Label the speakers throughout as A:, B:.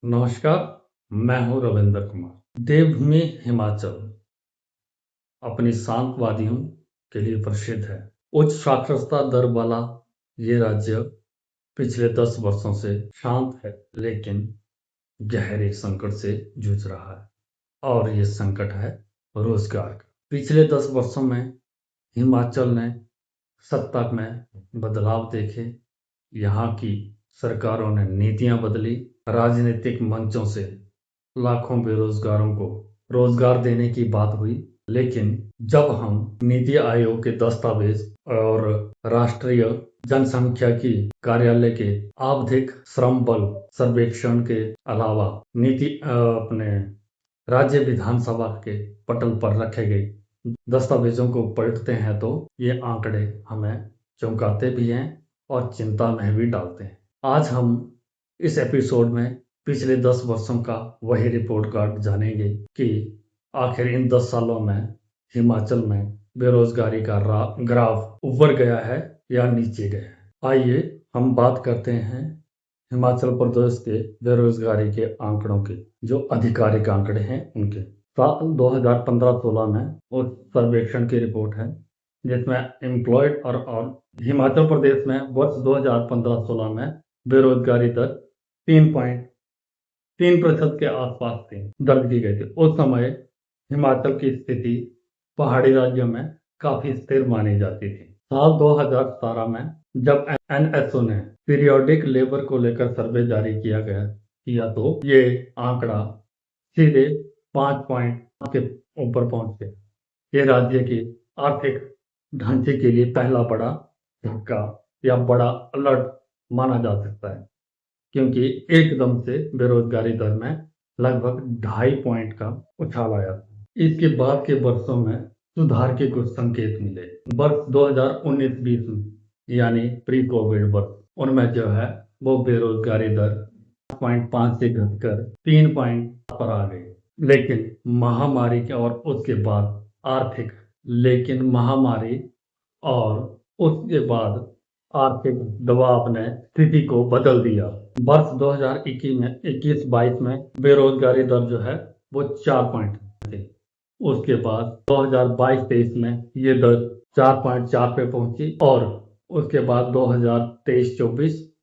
A: नमस्कार, मैं हूं रविंद्र कुमार। देवभूमि हिमाचल अपनी शांत वादियों के लिए प्रसिद्ध है। उच्च साक्षरता दर वाला ये राज्य पिछले 10 वर्षों से शांत है, लेकिन गहरे संकट से जूझ रहा है और ये संकट है रोजगार का। पिछले 10 वर्षों में हिमाचल ने सत्ता में बदलाव देखे, यहाँ की सरकारों ने नीतियां बदली, राजनीतिक मंचों से लाखों बेरोजगारों को रोजगार देने की बात हुई, लेकिन जब हम नीति आयोग के दस्तावेज और राष्ट्रीय जनसंख्या की कार्यालय के आवधिक श्रम बल सर्वेक्षण के अलावा अपने राज्य विधानसभा के पटल पर रखे गए दस्तावेजों को पलटते हैं तो ये आंकड़े हमें चौंकाते भी हैं और चिंता में भी डालते हैं। आज हम इस एपिसोड में पिछले 10 वर्षों का वही रिपोर्ट कार्ड जानेंगे कि आखिर इन 10 सालों में हिमाचल में बेरोजगारी का ग्राफ ऊपर गया है या नीचे गया है। आइए हम बात करते हैं हिमाचल प्रदेश के बेरोजगारी के आंकड़ों के, जो आधिकारिक आंकड़े हैं उनके। साल 2015-16 में उस सर्वेक्षण की रिपोर्ट है जिसमें एम्प्लॉयड और हिमाचल प्रदेश में वर्ष 2015-16 में बेरोजगारी दर 3.3% के आसपास थी, दर्ज की गई थी। उस समय हिमाचल की स्थिति पहाड़ी राज्यों में काफी स्थिर मानी जाती थी। साल 2017 में जब एनएसओ ने पीरियोडिक लेबर को लेकर सर्वे जारी किया तो ये आंकड़ा सीधे 5 के ऊपर पहुंच गया। ये राज्य की आर्थिक ढांचे के लिए पहला बड़ा धक्का या बड़ा अलर्ट माना जा सकता है, क्योंकि एकदम से बेरोजगारी दर में लगभग 2.5 पॉइंट का उछाल आया। इसके बाद के वर्षों में सुधार के कुछ संकेत मिले। वर्ष 2019-20 में यानी प्री कोविड वर्ष, उनमें जो है वो बेरोजगारी दर 5.5 से घटकर 3 पर आ गई। लेकिन महामारी के और उसके आर्थिक दबाव ने स्थिति को बदल दिया। वर्ष 2021-22 में बेरोजगारी दर जो है वो 4 पॉइंट थी। उसके बाद 2022-23 में ये दर 4.4 पे पहुंची और उसके बाद 2023-24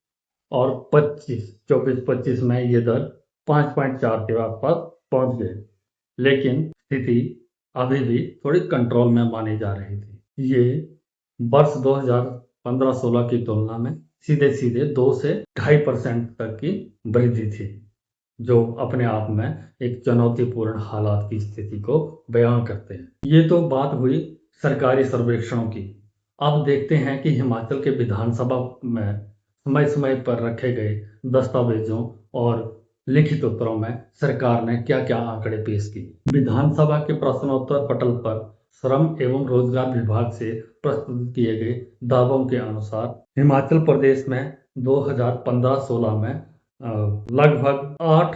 A: और 24-25 में ये दर 5.4 के आसपास पहुंच गई। लेकिन स्थिति अभी भी थोड़ी कंट्रोल में मानी जा रही थी। ये वर्ष 2015-16 की तुलना में सीधे 2 से 2.5% तक की वृद्धि थी, जो अपने आप में एक चुनौतीपूर्ण हालात की स्थिति को बयां करते हैं। ये तो बात हुई सरकारी सर्वेक्षणों की। अब देखते हैं कि हिमाचल के विधानसभा में समय समय पर रखे गए दस्तावेजों और लिखित उत्तरों में सरकार ने क्या क्या आंकड़े पेश किए। विधानसभा के प्रश्नोत्तर पटल पर श्रम एवं रोजगार विभाग से प्रस्तुत किए गए दावों के अनुसार हिमाचल प्रदेश में 2015-16 में लगभग 8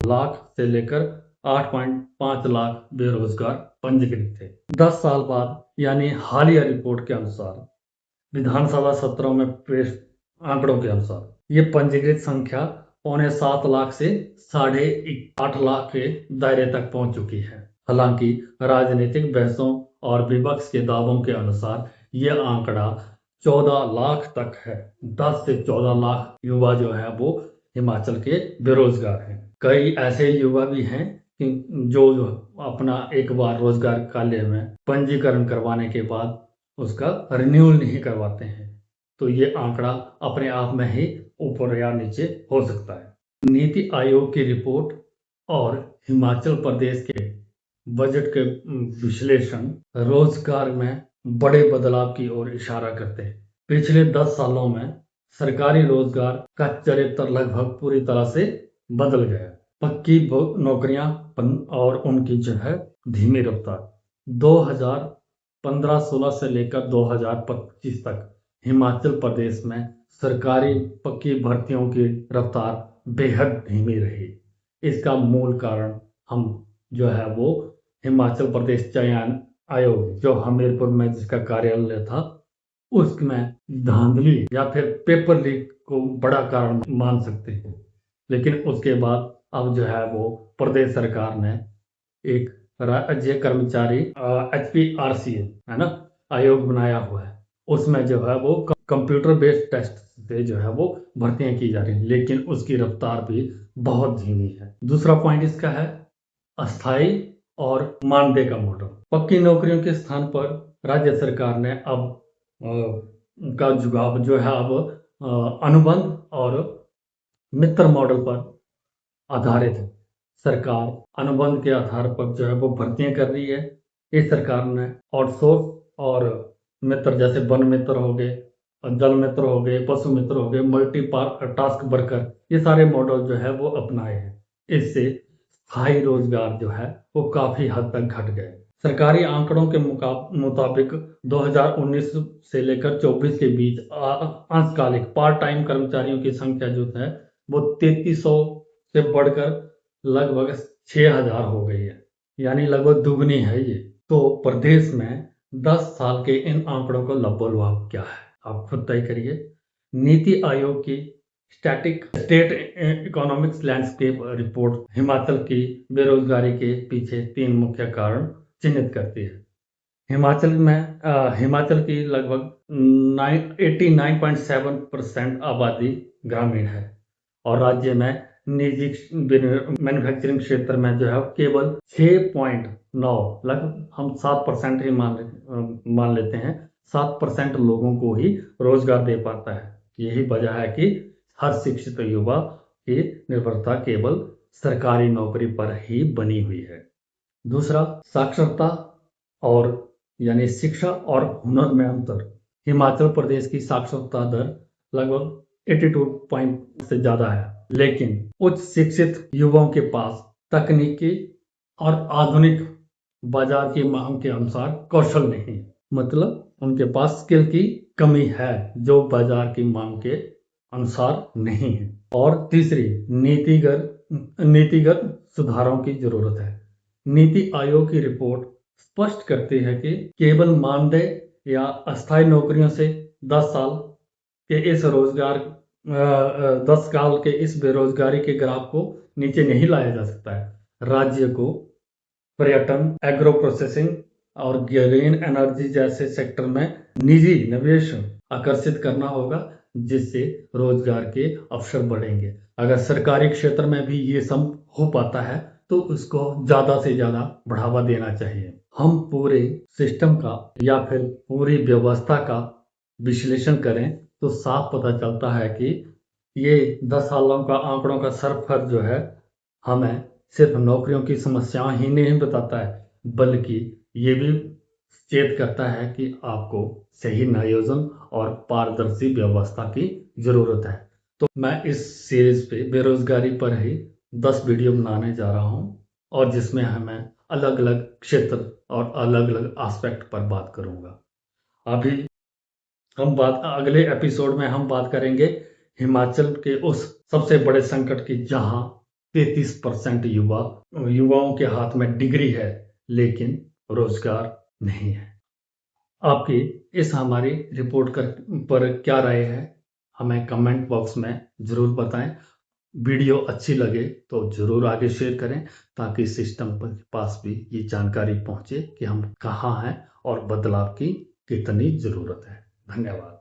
A: लाख से लेकर 8.5 लाख बेरोजगार पंजीकृत थे। 10 साल बाद यानी हालिया रिपोर्ट के अनुसार विधानसभा सत्रों में पेश आंकड़ों के अनुसार ये पंजीकृत संख्या 6.25 लाख से 8.5 लाख के दायरे तक पहुंच चुकी है। हालांकि राजनीतिक बहसों और विपक्ष के दावों के अनुसार यह आंकड़ा 14 लाख तक है। 10 से 14 लाख युवा जो है वो हिमाचल के बेरोजगार हैं। कई ऐसे युवा भी हैं कि जो अपना एक बार रोजगार कार्यालय में पंजीकरण करवाने के बाद उसका रिन्यूअल नहीं करवाते हैं, तो ये आंकड़ा अपने आप में ही ऊपर या नीचे हो सकता है। नीति आयोग की रिपोर्ट और हिमाचल प्रदेश के बजट के विश्लेषण रोजगार में बड़े बदलाव की ओर इशारा करते हैं। पिछले 10 सालों में सरकारी रोजगार का चरित्र लगभग पूरी तरह से बदल गया। पक्की नौकरियां और उनकी जो है धीमी रफ्तार। 2015-16 से लेकर 2025 तक हिमाचल प्रदेश में सरकारी पक्की भर्तियों की रफ्तार बेहद धीमी रही। इसका मूल कारण हम जो है वो हिमाचल प्रदेश चयन आयोग, जो हमीरपुर में जिसका कार्यालय था, उसमें धांधली या फिर पेपर लीक को बड़ा कारण मान सकते हैं। लेकिन उसके बाद अब जो है वो प्रदेश सरकार ने एक राज्य कर्मचारी HPRCA है ना आयोग बनाया हुआ है। उसमें जो है वो कंप्यूटर बेस्ड टेस्ट से जो है वो भर्तियां की जा रही हैं, लेकिन उसकी रफ्तार भी बहुत धीमी है। दूसरा पॉइंट इसका है अस्थाई और मानदेय का मॉडल। पक्की नौकरियों के स्थान पर राज्य सरकार ने अब का जुगाव जो है अब अनुबंध और मित्र मॉडल पर आधारित है। सरकार अनुबंध के आधार पर जो है वो भर्तियां कर रही है। इस सरकार ने आउटसोर्स और मित्र जैसे वन मित्र हो गए, जल मित्र हो गए, पशु मित्र हो गए, मल्टी टास्क वर्कर, ये सारे मॉडल जो है वो अपनाए हैं। इससे स्थायी रोजगार जो है वो काफी हद तक घट गए। सरकारी आंकड़ों के मुताबिक 2019 से लेकर 24 के बीच अंशकालिक पार्ट टाइम कर्मचारियों की संख्या जो है वो 3300 से बढ़कर लगभग 6000 हो गई है, यानी लगभग दुगनी है ये। तो प्रदेश में 10 साल के इन आंकड़ों का लबोलवाब क्या है, आप खुद तय करिए। नीति आयोग की state economics landscape report Himachal की बेरोजगारी के पीछे 3 मुख्य कारण चिन्हित करती है। हिमाचल की लगभग 89.7% आबादी ग्रामीण है और राज्य में निजी मैन्युफैक्चरिंग क्षेत्र में जो है केवल 6.9 लगभग हम 7% ही मान लेते हैं, 7% लोगों को ही रोजगार दे पाता है। यही वजह है कि हर शिक्षित युवा की निर्भरता केवल सरकारी नौकरी पर ही बनी हुई है। दूसरा, साक्षरता और यानी शिक्षा और हुनर में अंतर। हिमाचल प्रदेश की साक्षरता दर लगभग 82 से ज्यादा है, लेकिन उच्च शिक्षित युवाओं के पास तकनीकी और आधुनिक बाजार की मांग के अनुसार कौशल नहीं है। मतलब उनके पास स्किल की कमी है जो बाजार की मांग के अनुसार नहीं है। और तीसरी, नीतिगत सुधारों की जरूरत है। नीति आयोग की रिपोर्ट स्पष्ट करती है कि केवल मानदेय या अस्थायी नौकरियों से 10 साल के इस बेरोजगारी के ग्राफ को नीचे नहीं लाया जा सकता है। राज्य को पर्यटन, एग्रो प्रोसेसिंग और ग्रीन एनर्जी जैसे सेक्टर में निजी निवेश आकर्षित करना होगा, जिससे रोजगार के अवसर बढ़ेंगे। अगर सरकारी क्षेत्र में भी ये सब हो पाता है तो उसको ज्यादा से ज्यादा बढ़ावा देना चाहिए। हम पूरे सिस्टम का या फिर पूरी व्यवस्था का विश्लेषण करें तो साफ पता चलता है कि ये 10 सालों का आंकड़ों का सरफर जो है हमें सिर्फ नौकरियों की समस्याएं ही नहीं बताता है, बल्कि ये भी चेत करता है कि आपको सही नियोजन और पारदर्शी व्यवस्था की जरूरत है। तो मैं इस सीरीज पे बेरोजगारी पर ही 10 वीडियो बनाने जा रहा हूँ और जिसमें हमें अलग अलग क्षेत्र और अलग अलग एस्पेक्ट पर बात करूंगा। अभी अगले एपिसोड में हम बात करेंगे हिमाचल के उस सबसे बड़े संकट की जहां 33% युवाओं के हाथ में डिग्री है लेकिन रोजगार नहीं है। आपकी इस हमारी रिपोर्ट पर क्या राय है, हमें कमेंट बॉक्स में जरूर बताएं। वीडियो अच्छी लगे तो जरूर आगे शेयर करें ताकि सिस्टम के पास भी ये जानकारी पहुंचे कि हम कहाँ हैं और बदलाव की कितनी जरूरत है। धन्यवाद।